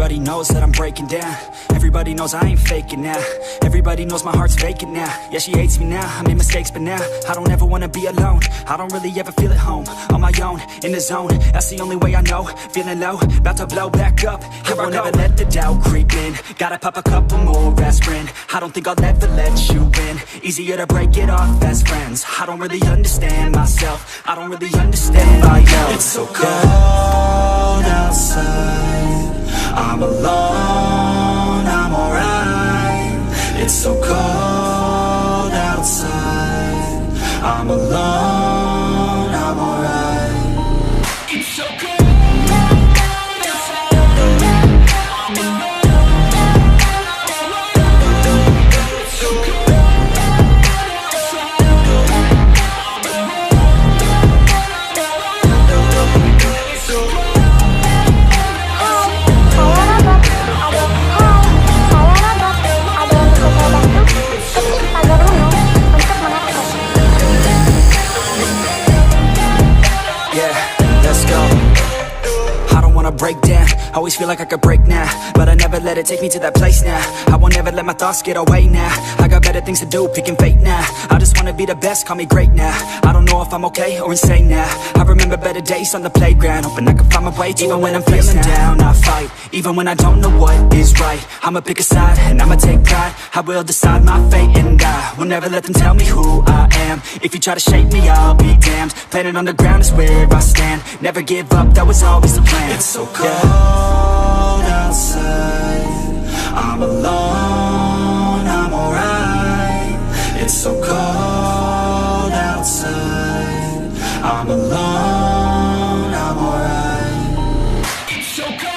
Everybody knows that I'm breaking down. Everybody knows I ain't faking now. Everybody knows my heart's vacant now. Yeah, she hates me now, I made mistakes but now I don't ever wanna be alone. I don't really ever feel at home. On my own, in the zone, that's the only way I know. Feeling low, about to blow back up. I won't ever let the doubt creep in. Gotta pop a couple more aspirin. I don't think I'll ever let you in. Easier to break it off as friends. I don't really understand myself. I don't really understand my health. It's so cold outside. I'm alone, I'm alright. It's so cold outside. I'm alone, I'm alright. It's so cold. Break down, always feel like I could break now, but I never let it take me to that place now. I won't ever let my thoughts get away now. I got better things to do, picking fate now. I just wanna be the best, call me great now. I don't know if I'm okay or insane now. I remember better days on the playground, hoping I can find my way. Even when I'm feeling down, I fight. Even when I don't know what is right, I'ma pick a side and I'ma take pride. I will decide my fate and I will never let them tell me who I am. If you try to shape me, I'll be damned. Planet on the ground is where I stand. Never give up, that was always the plan. It's so cold outside. I'm alone, I'm alright. It's so cold outside. I'm alone, I'm alright. It's so cold.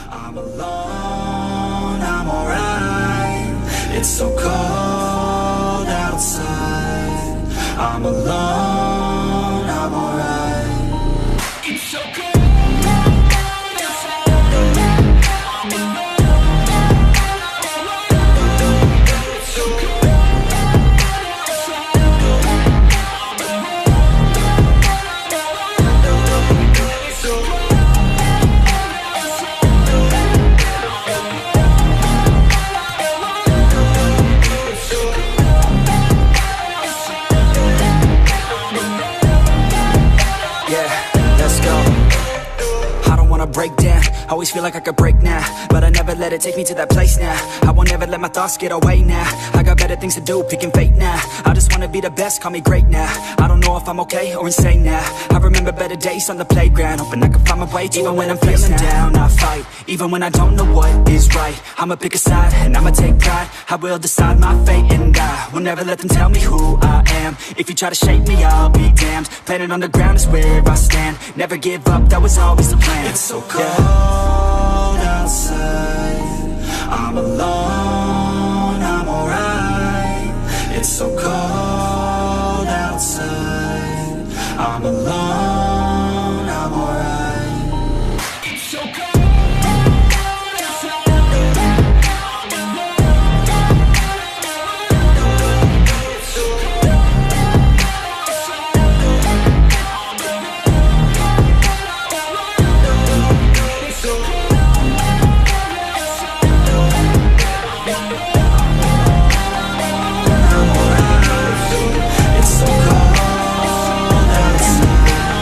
I'm alone, I'm alright. It's so cold outside. I'm alone, I'm alright. It's so cold. Break down, always feel like I could break now, but I never let it take me to that place now. I won't ever let my thoughts get away now. I got better things to do, picking fate now. I just wanna be the best, call me great now. I don't know if I'm okay or insane now. I remember better days on the playground, hoping I can find my way. Even when I'm feeling down, I fight. Even when I don't know what is right, I'ma pick a side and I'ma take pride. I will decide my fate and I will never let them tell me who I am. If you try to shape me, I'll be damned. Planet on the ground is where I stand. Never give up, that was always the plan. It's so cold outside. I'm alone, I'm alright. It's so cold outside. I'm alone, I'm alright. It's so cold. It's so cold outside.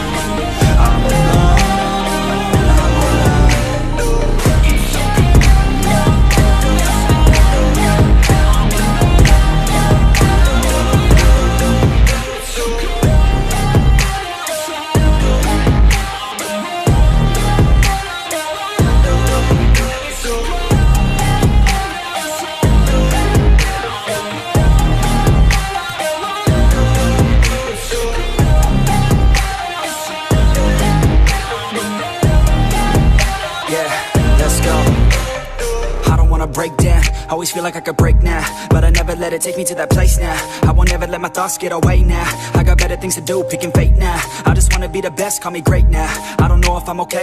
Always feel like I could break now, but I never let it take me to that place now. I won't ever let my thoughts get away now. I got better things to do, picking fate now. I just wanna be the best, call me great now. I don't know if I'm okay